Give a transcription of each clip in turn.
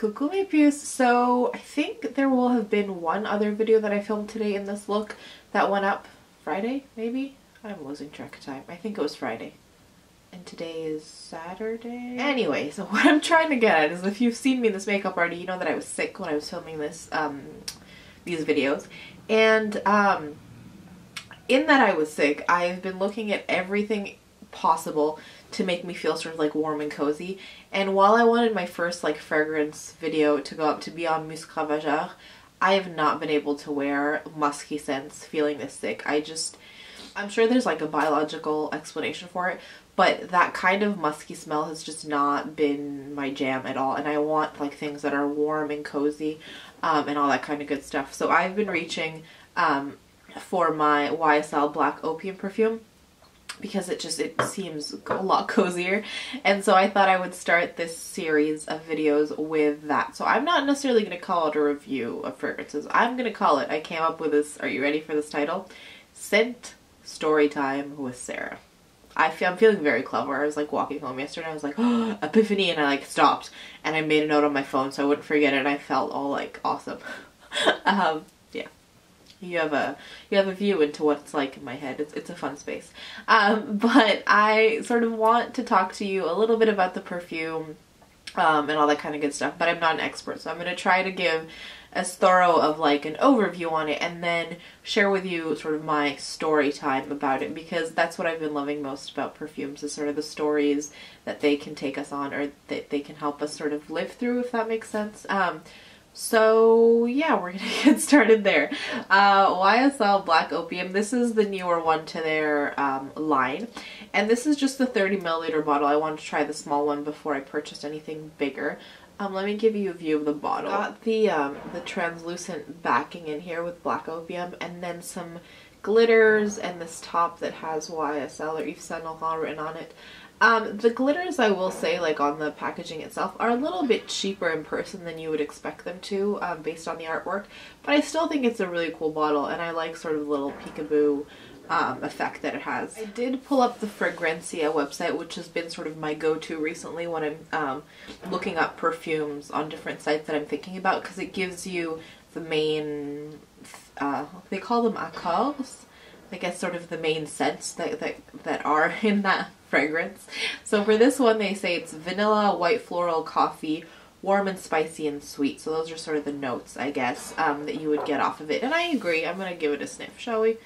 Coucou mes puces! So I think there will have been one other video that I filmed today in this look that went up Friday, maybe? I'm losing track of time. I think it was Friday. And today is Saturday? Anyway, so what I'm trying to get at is if you've seen me in this makeup already, you know that I was sick when I was filming this, these videos. And in that I was sick, I've been looking at everything possible to make me feel sort of like warm and cozy. And while I wanted my first like fragrance video to go up to be on Musc Ravageur, I have not been able to wear musky scents feeling this sick. I'm sure there's like a biological explanation for it, but that kind of musky smell has just not been my jam at all. And I want like things that are warm and cozy and all that kind of good stuff. So I've been reaching for my YSL Black Opium perfume, because it seems a lot cozier, and so I thought I would start this series of videos with that. So I'm not necessarily going to call it a review of fragrances. I'm going to call it, I came up with this, are you ready for this title? Scent Storytime with Sarah. I'm feeling very clever. I was like walking home yesterday, I was like, oh, epiphany, and I like stopped and I made a note on my phone so I wouldn't forget it, and I felt all like awesome. Yeah. You have a view into what it's like in my head. It's a fun space. But I sort of want to talk to you a little bit about the perfume and all that kind of good stuff, but I'm not an expert, so I'm going to try to give as thorough of like an overview on it and then share with you sort of my story time about it, because that's what I've been loving most about perfumes, is sort of the stories that they can take us on, or that they can help us sort of live through, if that makes sense. So yeah, we're gonna get started there. YSL Black Opium, this is the newer one to their line, and this is just the 30ml bottle. I wanted to try the small one before I purchased anything bigger. Let me give you a view of the bottle. Got the translucent backing in here with Black Opium, and then some glitters, and this top that has YSL or Yves Saint Laurent written on it. The glitters, I will say, like on the packaging itself, are a little bit cheaper in person than you would expect them to, based on the artwork, but I still think it's a really cool bottle, and I like sort of the little peekaboo effect that it has. I did pull up the Fragrantia website, which has been sort of my go-to recently when I'm looking up perfumes on different sites that I'm thinking about, because it gives you the main, they call them accords, I guess, sort of the main scents that are in that fragrance. So for this one, they say it's vanilla, white floral, coffee, warm and spicy and sweet. So those are sort of the notes, I guess, that you would get off of it. And I agree. I'm going to give it a sniff, shall we?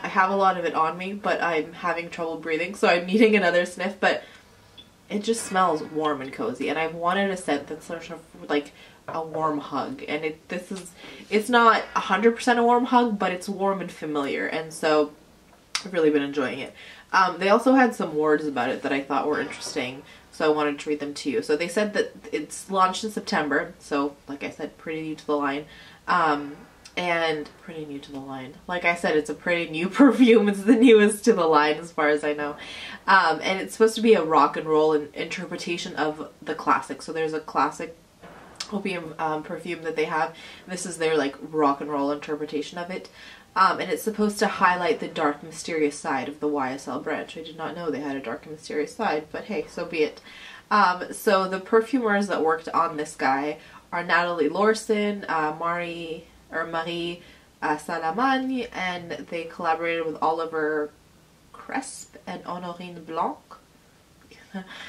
I have a lot of it on me, but I'm having trouble breathing, so I'm needing another sniff. But it just smells warm and cozy, and I've wanted a scent that's sort of like a warm hug, and it's not 100% a warm hug, but it's warm and familiar, and so I've really been enjoying it. They also had some words about it that I thought were interesting, so I wanted to read them to you. So they said that it's launched in September, so like I said, pretty new to the line. And pretty new to the line. Like I said, it's a pretty new perfume. It's the newest to the line as far as I know. And it's supposed to be a rock and roll interpretation of the classic. So there's a classic Opium perfume that they have. This is their like rock and roll interpretation of it. And it's supposed to highlight the dark, mysterious side of the YSL brand. I did not know they had a dark and mysterious side, but hey, so be it. So the perfumers that worked on this guy are Natalie Lorson, Marie Salamagne, and they collaborated with Oliver Cresp and Honorine Blanc.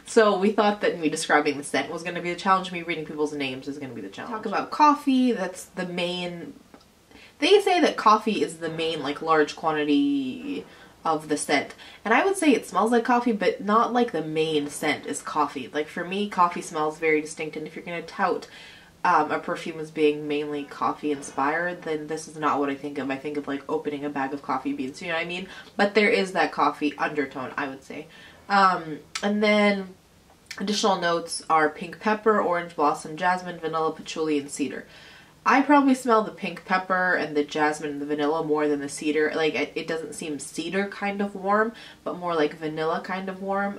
So we thought that me describing the scent was going to be the challenge. Me reading people's names is going to be the challenge. Talk about coffee. That's the main. They say that coffee is the main, like, large quantity of the scent, and I would say it smells like coffee, but not like the main scent is coffee. Like for me, coffee smells very distinct, and if you're going to tout a perfume as being mainly coffee inspired, then this is not what I think of. I think of like opening a bag of coffee beans, you know what I mean? But there is that coffee undertone, I would say. And then additional notes are pink pepper, orange blossom, jasmine, vanilla, patchouli, and cedar. I probably smell the pink pepper and the jasmine and the vanilla more than the cedar. Like it doesn't seem cedar kind of warm, but more like vanilla kind of warm.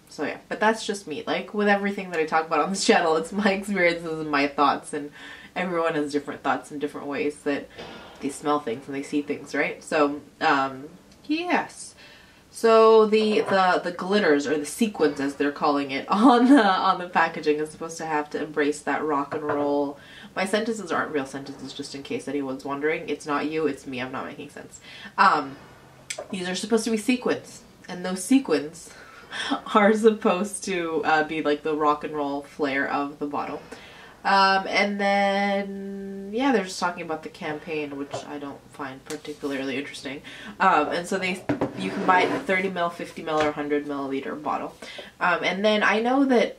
So yeah, but that's just me. Like with everything that I talk about on this channel, it's my experiences and my thoughts, and everyone has different thoughts in different ways that they smell things and they see things, right? So, yes. So the glitters, or the sequins as they're calling it, on the packaging is supposed to have to embrace that rock and roll. My sentences aren't real sentences, just in case anyone's wondering. It's not you, it's me. I'm not making sense. These are supposed to be sequins, and those sequins are supposed to be like the rock and roll flair of the bottle. And then, yeah, they're just talking about the campaign, which I don't find particularly interesting. And so you can buy the 30 ml, 50 ml, or 100 milliliter bottle. And then I know that,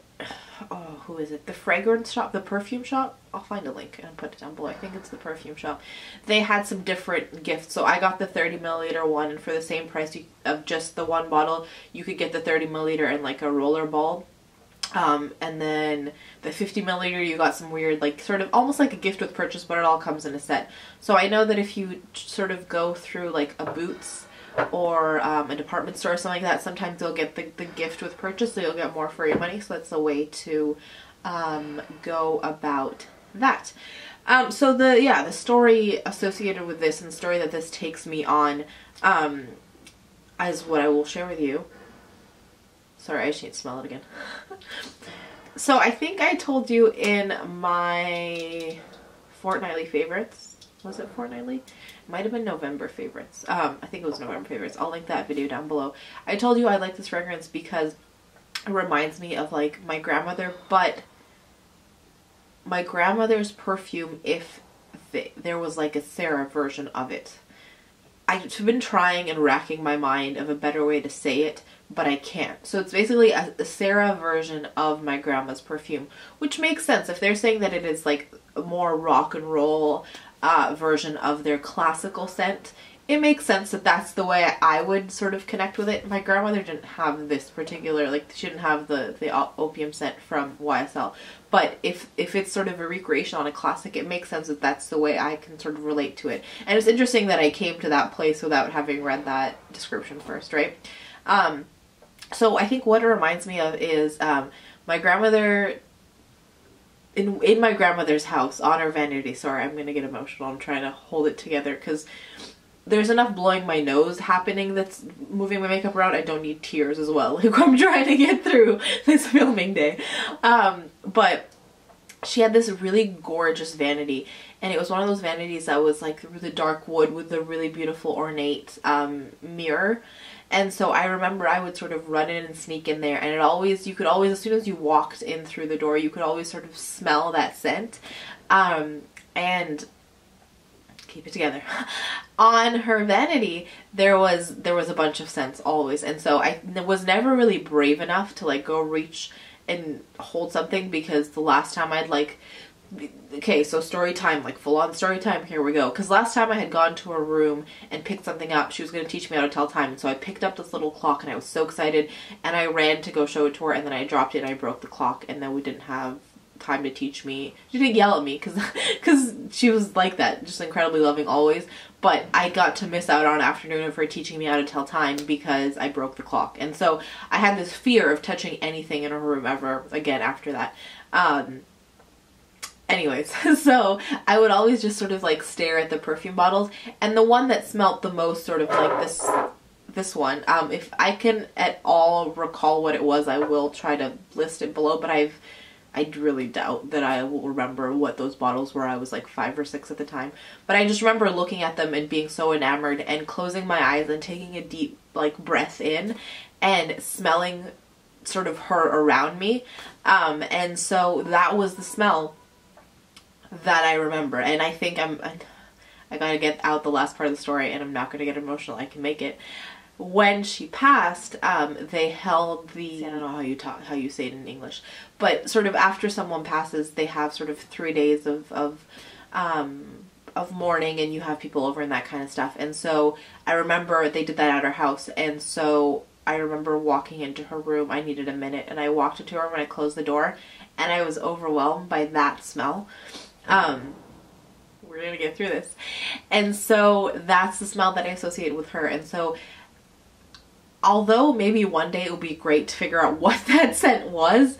oh, who is it? The fragrance shop, the perfume shop. I'll find a link and put it down below. I think it's the perfume shop. They had some different gifts. So I got the 30 milliliter one, and for the same price of just the one bottle, you could get the 30 milliliter and like a roller ball. And then the 50 milliliter, you got some weird, like, sort of almost like a gift with purchase, but it all comes in a set. So I know that if you sort of go through like a Boots or a department store or something like that, sometimes you'll get the gift with purchase, so you'll get more for your money. So that's a way to go about that. So the story associated with this, and the story that this takes me on, is what I will share with you. Sorry, I just need to smell it again. So I think I told you in my fortnightly favorites. Was it fortnightly? It might have been November favorites. I think it was November favorites. I'll link that video down below. I told you I like this fragrance because it reminds me of like my grandmother, but my grandmother's perfume, if there was like a Sarah version of it. I've been trying and racking my mind of a better way to say it, but I can't. So it's basically a Sarah version of my grandma's perfume, which makes sense. If they're saying that it is like a more rock and roll version of their classical scent, it makes sense that that's the way I would sort of connect with it. My grandmother didn't have this particular, like, she didn't have the Opium scent from YSL. But if it's sort of a recreation on a classic, it makes sense that that's the way I can sort of relate to it. And it's interesting that I came to that place without having read that description first, right? So I think what it reminds me of is my grandmother, in my grandmother's house, on her vanity. Sorry, I'm going to get emotional. I'm trying to hold it together because there's enough blowing my nose happening that's moving my makeup around. I don't need tears as well. Like, I'm trying to get through this filming day. But she had this really gorgeous vanity, and it was one of those vanities that was like the dark wood with the really beautiful ornate mirror. And so I remember I would sort of run in and sneak in there, and you could always, as soon as you walked in through the door, you could always sort of smell that scent. And keep it together. On her vanity, there was a bunch of scents always, and so I was never really brave enough to like go reach and hold something, because the last time I'd like, okay, so story time, like full on story time, here we go. Because last time I had gone to her room and picked something up, she was going to teach me how to tell time, and so I picked up this little clock and I was so excited, and I ran to go show it to her, and then I dropped it and I broke the clock, and then we didn't have time to teach me. She didn't yell at me because she was like that, just incredibly loving always, but I got to miss out on an afternoon of her teaching me how to tell time because I broke the clock. And so I had this fear of touching anything in her room ever again after that. Anyways, so I would always just sort of like stare at the perfume bottles, and the one that smelt the most, sort of like this one, if I can at all recall what it was, I will try to list it below, but I really doubt that I will remember what those bottles were. I was like 5 or 6 at the time. But I just remember looking at them and being so enamored and closing my eyes and taking a deep like breath in and smelling sort of her around me. And so that was the smell that I remember. And I think I gotta get out the last part of the story, and I'm not gonna get emotional. I can make it. When she passed, they held the, I don't know how you say it in English, but sort of after someone passes, they have sort of 3 days of mourning, and you have people over and that kind of stuff. And so I remember they did that at her house, and so I remember walking into her room. I needed a minute, and I walked into her room and I closed the door, and I was overwhelmed by that smell. We're gonna get through this. And so that's the smell that I associate with her. And so although maybe one day it would be great to figure out what that scent was,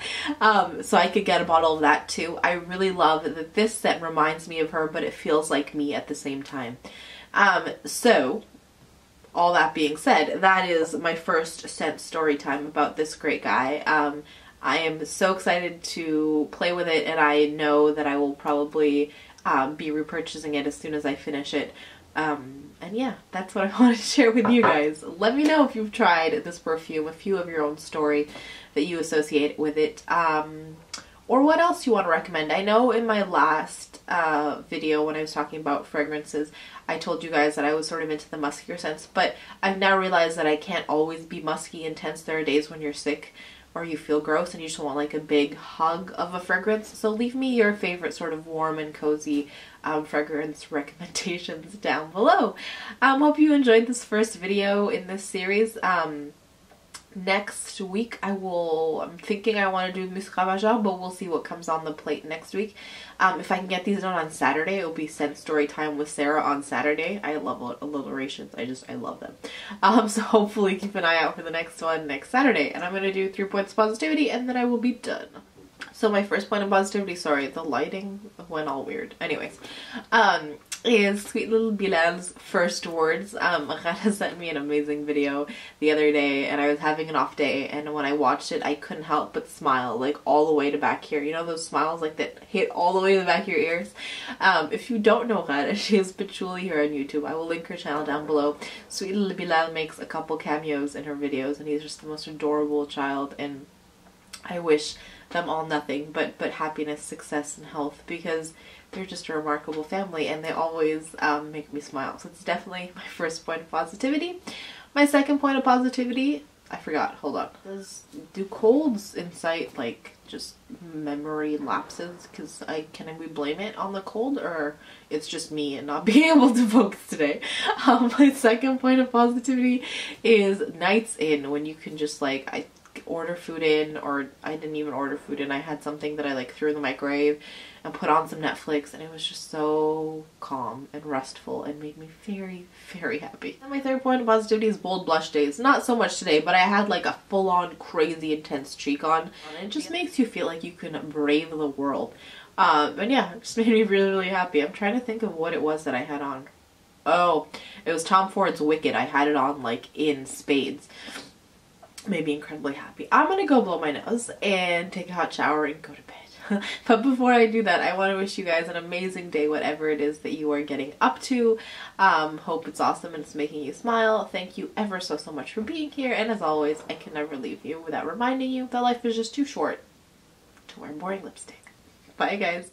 so I could get a bottle of that too, I really love that this scent reminds me of her, but it feels like me at the same time. So all that being said, that is my first scent story time about this great guy. I am so excited to play with it, and I know that I will probably be repurchasing it as soon as I finish it. And yeah, that's what I wanted to share with you guys. Let me know if you've tried this perfume, a few of your own story that you associate with it, or what else you want to recommend. I know in my last video when I was talking about fragrances, I told you guys that I was sort of into the muskier scents, but I've now realized that I can't always be musky intense. There are days when you're sick or you feel gross and you just want like a big hug of a fragrance. So leave me your favorite sort of warm and cozy fragrance recommendations down below. Hope you enjoyed this first video in this series. Next week I'm thinking I want to do Musc Ravageur, but we'll see what comes on the plate next week. If I can get these done on Saturday, it will be Scent Story Time with Sarah on Saturday. I love alliterations. I love them. So hopefully keep an eye out for the next one next Saturday. And I'm going to do 3 points of positivity and then I will be done. So my first point of positivity, sorry, the lighting went all weird. Anyways, is Sweet Little Bilal's first words. Rana sent me an amazing video the other day and I was having an off day, and when I watched it I couldn't help but smile, like all the way to back here. You know those smiles like that hit all the way to the back of your ears? If you don't know Rana, she is Patchouli here on YouTube. I will link her channel down below. Sweet Little Bilal makes a couple cameos in her videos and he's just the most adorable child, and I wish them all nothing but happiness, success, and health, because they're just a remarkable family and they always make me smile. So it's definitely my first point of positivity. My second point of positivity, I forgot, hold on. Do colds incite like just memory lapses? Because can we blame it on the cold, or it's just me and not being able to focus today? My second point of positivity is nights in, when you can just like, I order food in, or I didn't even order food in. I had something that I like threw in the microwave and put on some Netflix, and it was just so calm and restful and made me very, very happy. And my third point of positivity is bold blush days. Not so much today, but I had like a full-on crazy intense cheek on. And it just makes you feel like you can brave the world. And yeah, it just made me really, really happy. I'm trying to think of what it was that I had on. Oh, it was Tom Ford's Wicked. I had it on like in spades. Made me incredibly happy. I'm gonna go blow my nose and take a hot shower and go to bed. But before I do that, I want to wish you guys an amazing day, whatever it is that you are getting up to. Hope it's awesome and it's making you smile. Thank you ever so much for being here, and as always, I can never leave you without reminding you that life is just too short to wear boring lipstick. Bye guys.